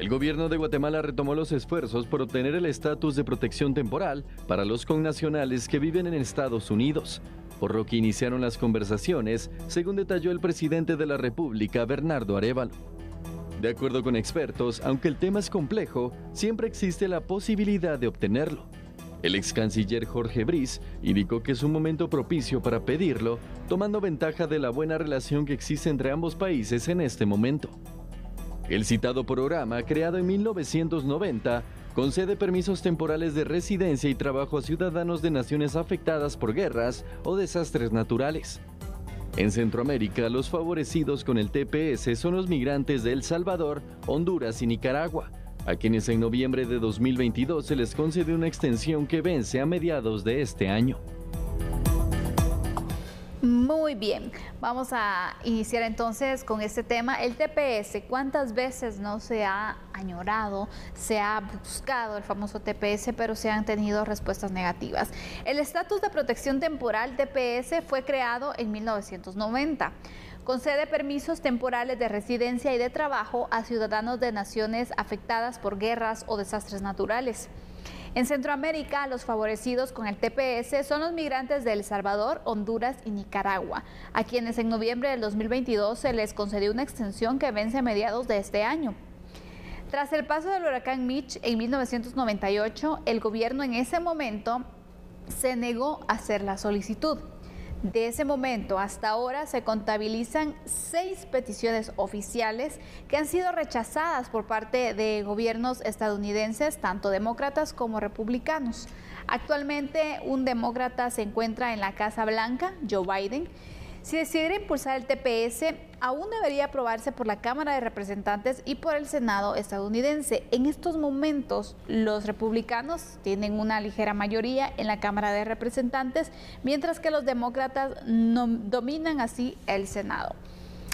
El gobierno de Guatemala retomó los esfuerzos por obtener el estatus de protección temporal para los connacionales que viven en Estados Unidos, por lo que iniciaron las conversaciones, según detalló el presidente de la República, Bernardo Arévalo. De acuerdo con expertos, aunque el tema es complejo, siempre existe la posibilidad de obtenerlo. El ex canciller Jorge Briz indicó que es un momento propicio para pedirlo, tomando ventaja de la buena relación que existe entre ambos países en este momento. El citado programa, creado en 1990, concede permisos temporales de residencia y trabajo a ciudadanos de naciones afectadas por guerras o desastres naturales. En Centroamérica, los favorecidos con el TPS son los migrantes de El Salvador, Honduras y Nicaragua, a quienes en noviembre de 2022 se les concede una extensión que vence a mediados de este año. Muy bien, vamos a iniciar entonces con este tema, el TPS. ¿Cuántas veces no se ha añorado, se ha buscado el famoso TPS, pero se han tenido respuestas negativas? El estatus de protección temporal TPS fue creado en 1990. Concede permisos temporales de residencia y de trabajo a ciudadanos de naciones afectadas por guerras o desastres naturales. En Centroamérica, los favorecidos con el TPS son los migrantes de El Salvador, Honduras y Nicaragua, a quienes en noviembre del 2022 se les concedió una extensión que vence a mediados de este año. Tras el paso del huracán Mitch en 1998, el gobierno en ese momento se negó a hacer la solicitud. De ese momento hasta ahora se contabilizan 6 peticiones oficiales que han sido rechazadas por parte de gobiernos estadounidenses, tanto demócratas como republicanos. Actualmente un demócrata se encuentra en la Casa Blanca, Joe Biden. Si decidiera impulsar el TPS, aún debería aprobarse por la Cámara de Representantes y por el Senado estadounidense. En estos momentos, los republicanos tienen una ligera mayoría en la Cámara de Representantes, mientras que los demócratas dominan así el Senado.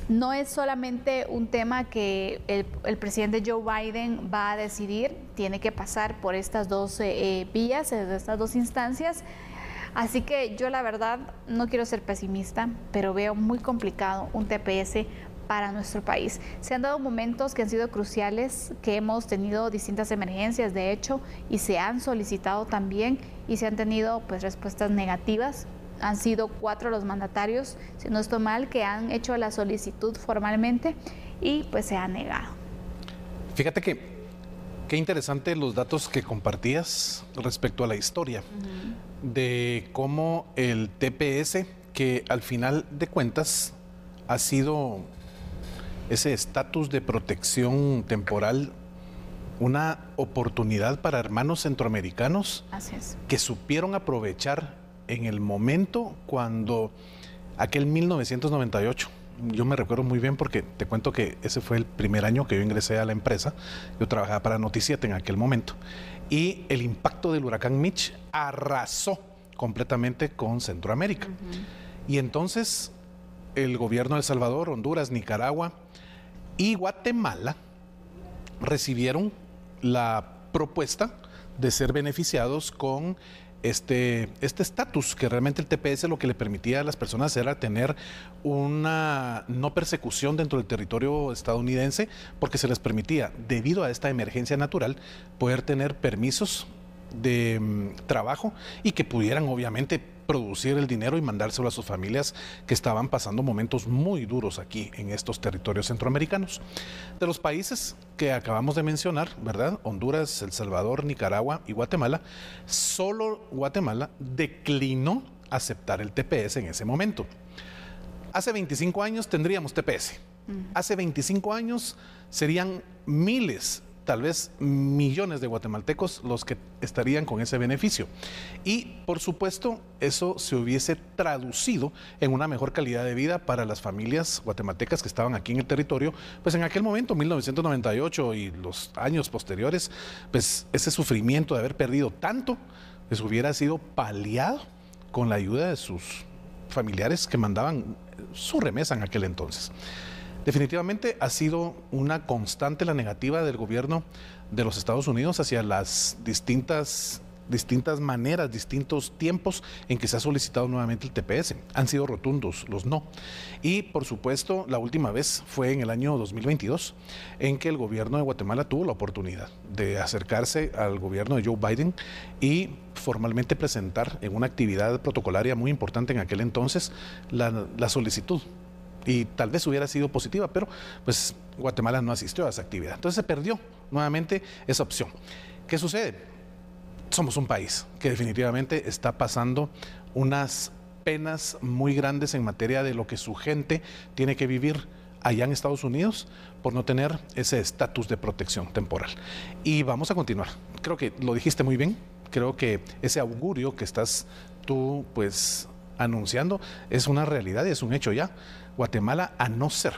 No es solamente un tema que el presidente Joe Biden va a decidir, tiene que pasar por estas dos vías, estas dos instancias. Así que yo la verdad no quiero ser pesimista, pero veo muy complicado un TPS para nuestro país. Se han dado momentos que han sido cruciales, que hemos tenido distintas emergencias de hecho y se han solicitado también y se han tenido pues respuestas negativas. Han sido 4 los mandatarios, si no estoy mal, que han hecho la solicitud formalmente y pues se ha negado. Fíjate que qué interesante los datos que compartías respecto a la historia de cómo el TPS, que al final de cuentas ha sido ese estatus de protección temporal, una oportunidad para hermanos centroamericanos que supieron aprovechar en el momento cuando aquel 1998, yo me recuerdo muy bien porque te cuento que ese fue el primer año que yo ingresé a la empresa. Yo trabajaba para Noticiete en aquel momento y el impacto del huracán Mitch arrasó completamente con Centroamérica. Y entonces el gobierno de El Salvador, Honduras, Nicaragua y Guatemala recibieron la propuesta de ser beneficiados con este estatus, que realmente el TPS lo que le permitía a las personas era tener una no persecución dentro del territorio estadounidense, porque se les permitía, debido a esta emergencia natural, poder tener permisos de trabajo y que pudieran obviamente producir el dinero y mandárselo a sus familias que estaban pasando momentos muy duros aquí en estos territorios centroamericanos. De los países que acabamos de mencionar, ¿verdad? Honduras, El Salvador, Nicaragua y Guatemala, solo Guatemala declinó aceptar el TPS en ese momento. Hace 25 años tendríamos TPS. Hace 25 años serían miles, tal vez millones de guatemaltecos los que estarían con ese beneficio. Y por supuesto, eso se hubiese traducido en una mejor calidad de vida para las familias guatemaltecas que estaban aquí en el territorio, pues en aquel momento, 1998 y los años posteriores, pues ese sufrimiento de haber perdido tanto, pues hubiera sido paliado con la ayuda de sus familiares que mandaban su remesa en aquel entonces. Definitivamente ha sido una constante la negativa del gobierno de los Estados Unidos hacia las distintas distintas maneras, distintos tiempos en que se ha solicitado nuevamente el TPS. Han sido rotundos los no. Y por supuesto, la última vez fue en el año 2022, en que el gobierno de Guatemala tuvo la oportunidad de acercarse al gobierno de Joe Biden y formalmente presentar en una actividad protocolaria muy importante en aquel entonces la solicitud. Y tal vez hubiera sido positiva, pero pues Guatemala no asistió a esa actividad. Entonces se perdió nuevamente esa opción. ¿Qué sucede? Somos un país que definitivamente está pasando unas penas muy grandes en materia de lo que su gente tiene que vivir allá en Estados Unidos por no tener ese estatus de protección temporal. Y vamos a continuar. Creo que lo dijiste muy bien. Creo que ese augurio que estás tú pues anunciando es una realidad y es un hecho ya. Guatemala, a no ser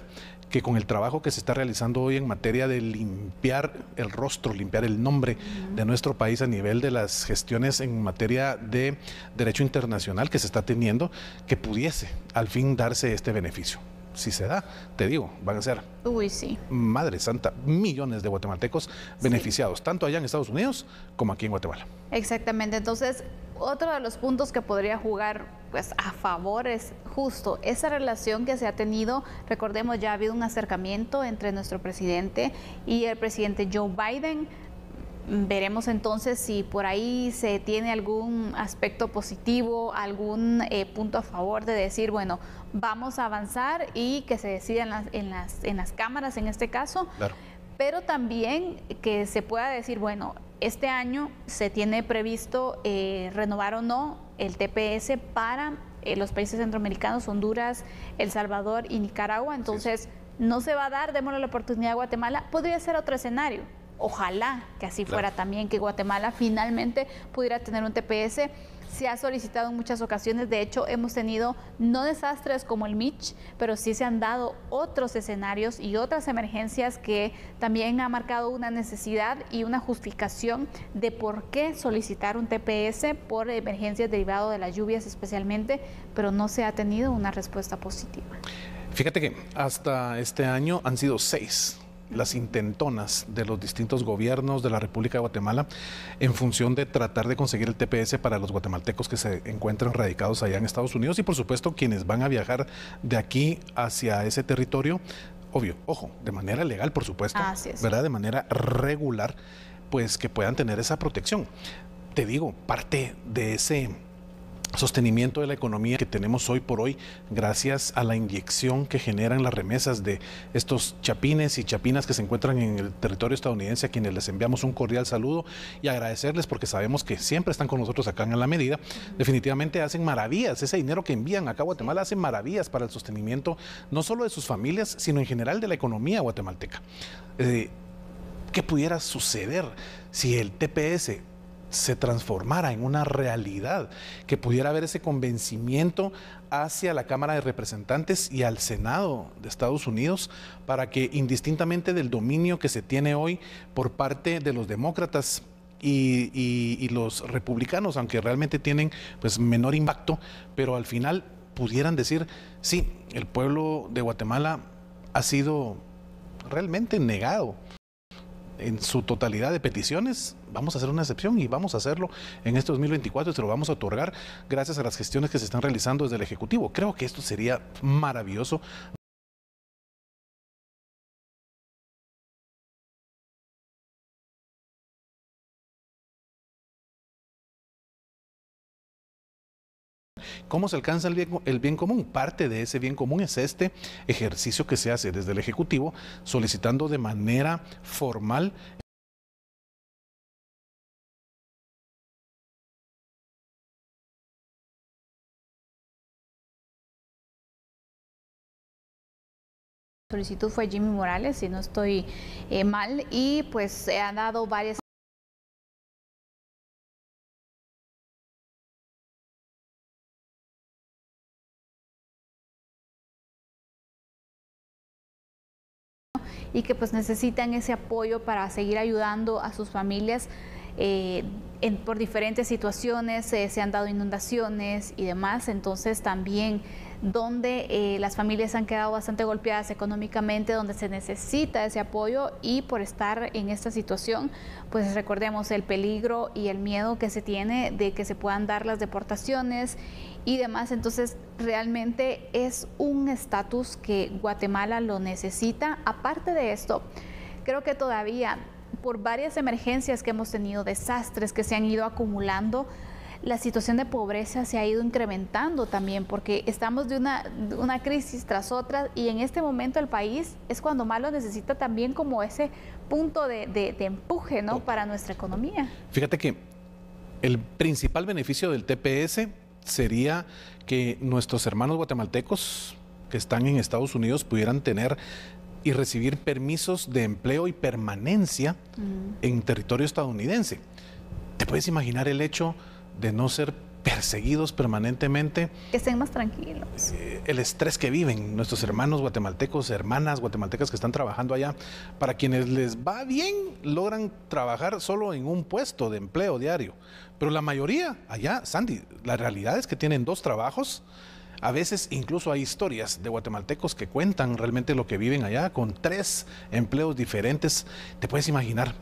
que con el trabajo que se está realizando hoy en materia de limpiar el rostro, limpiar el nombre de nuestro país a nivel de las gestiones en materia de derecho internacional que se está teniendo, que pudiese al fin darse este beneficio. Si se da, te digo, van a ser, Sí. Madre Santa, millones de guatemaltecos beneficiados, tanto allá en Estados Unidos como aquí en Guatemala. Exactamente, entonces otro de los puntos que podría jugar pues a favor es justo esa relación que se ha tenido. Recordemos, ya ha habido un acercamiento entre nuestro presidente y el presidente Joe Biden. Veremos entonces si por ahí se tiene algún aspecto positivo, algún punto a favor de decir, bueno, vamos a avanzar y que se decida en las cámaras en este caso. Claro. Pero también que se pueda decir, bueno, este año se tiene previsto renovar o no el TPS para los países centroamericanos, Honduras, El Salvador y Nicaragua. Entonces, no se va a dar, démosle la oportunidad a Guatemala. Podría ser otro escenario. Ojalá que así fuera también, que Guatemala finalmente pudiera tener un TPS. Se ha solicitado en muchas ocasiones, de hecho hemos tenido no desastres como el Mitch, pero sí se han dado otros escenarios y otras emergencias que también ha marcado una necesidad y una justificación de por qué solicitar un TPS por emergencias derivadas de las lluvias especialmente, pero no se ha tenido una respuesta positiva. Fíjate que hasta este año han sido 6 las intentonas de los distintos gobiernos de la República de Guatemala en función de tratar de conseguir el TPS para los guatemaltecos que se encuentran radicados allá en Estados Unidos y por supuesto quienes van a viajar de aquí hacia ese territorio, obvio, ojo, de manera legal por supuesto, ¿verdad? De manera regular, pues que puedan tener esa protección. Te digo, parte de ese sostenimiento de la economía que tenemos hoy por hoy, gracias a la inyección que generan las remesas de estos chapines y chapinas que se encuentran en el territorio estadounidense, a quienes les enviamos un cordial saludo y agradecerles porque sabemos que siempre están con nosotros acá en La Medida. Definitivamente hacen maravillas, ese dinero que envían acá a Guatemala hace maravillas para el sostenimiento no solo de sus familias, sino en general de la economía guatemalteca. ¿Qué pudiera suceder si el TPS se transformara en una realidad, que pudiera haber ese convencimiento hacia la Cámara de Representantes y al Senado de Estados Unidos para que indistintamente del dominio que se tiene hoy por parte de los demócratas y los republicanos, aunque realmente tienen pues menor impacto, pero al final pudieran decir, sí, el pueblo de Guatemala ha sido realmente negado en su totalidad de peticiones, vamos a hacer una excepción y vamos a hacerlo en este 2024 y se lo vamos a otorgar gracias a las gestiones que se están realizando desde el Ejecutivo. Creo que esto sería maravilloso. ¿Cómo se alcanza el bien común? Parte de ese bien común es este ejercicio que se hace desde el Ejecutivo, solicitando de manera formal solicitud fue Jimmy Morales, si no estoy mal, y pues se han dado varias y que pues necesitan ese apoyo para seguir ayudando a sus familias. por diferentes situaciones, se han dado inundaciones y demás, entonces también donde las familias han quedado bastante golpeadas económicamente, donde se necesita ese apoyo, y por estar en esta situación, pues recordemos el peligro y el miedo que se tiene de que se puedan dar las deportaciones y demás. Entonces realmente es un estatus que Guatemala lo necesita. Aparte de esto, creo que todavía por varias emergencias que hemos tenido, desastres que se han ido acumulando, la situación de pobreza se ha ido incrementando también, porque estamos de una crisis tras otra, y en este momento el país es cuando más lo necesita también, como ese punto de empuje, ¿no?, para nuestra economía. Fíjate que el principal beneficio del TPS sería que nuestros hermanos guatemaltecos que están en Estados Unidos pudieran tener y recibir permisos de empleo y permanencia en territorio estadounidense. ¿Te puedes imaginar el hecho de no ser perseguidos permanentemente? Que estén más tranquilos. El estrés que viven nuestros hermanos guatemaltecos, hermanas guatemaltecas que están trabajando allá. Para quienes les va bien, logran trabajar solo en un puesto de empleo diario. Pero la mayoría allá, Sandy, la realidad es que tienen 2 trabajos. A veces incluso hay historias de guatemaltecos que cuentan realmente lo que viven allá con 3 empleos diferentes. Te puedes imaginar,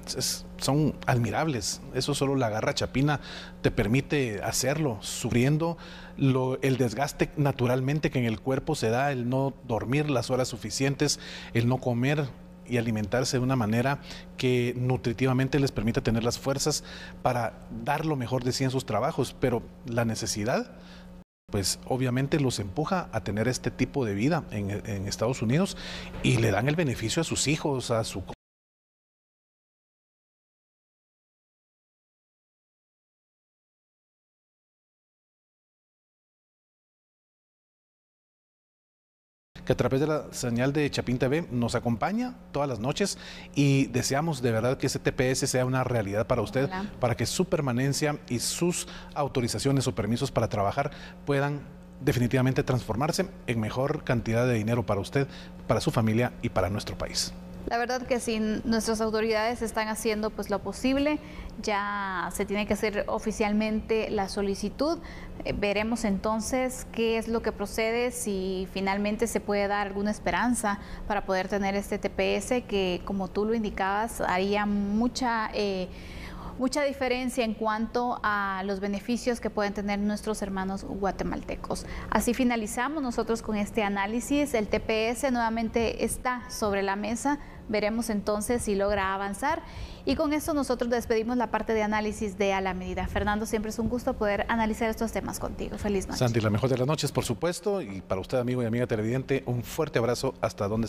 son admirables. Eso solo la garra chapina te permite hacerlo, sufriendo el desgaste naturalmente que en el cuerpo se da, el no dormir las horas suficientes, el no comer y alimentarse de una manera que nutritivamente les permita tener las fuerzas para dar lo mejor de sí en sus trabajos. Pero la necesidad, pues obviamente los empuja a tener este tipo de vida en Estados Unidos, y le dan el beneficio a sus hijos, a su que a través de la señal de Chapín TV nos acompaña todas las noches, y deseamos de verdad que ese TPS sea una realidad para usted. Hola. Para que su permanencia y sus autorizaciones o permisos para trabajar puedan definitivamente transformarse en mejor cantidad de dinero para usted, para su familia y para nuestro país. La verdad que sí, nuestras autoridades están haciendo pues lo posible. Ya se tiene que hacer oficialmente la solicitud. Veremos entonces qué es lo que procede, si finalmente se puede dar alguna esperanza para poder tener este TPS, que como tú lo indicabas haría mucha diferencia en cuanto a los beneficios que pueden tener nuestros hermanos guatemaltecos. Así finalizamos nosotros con este análisis. El TPS nuevamente está sobre la mesa. Veremos entonces si logra avanzar. Y con esto nosotros despedimos la parte de análisis de A la Medida. Fernando, siempre es un gusto poder analizar estos temas contigo. Feliz noche. Santi, la mejor de las noches, por supuesto. Y para usted, amigo y amiga televidente, un fuerte abrazo hasta donde se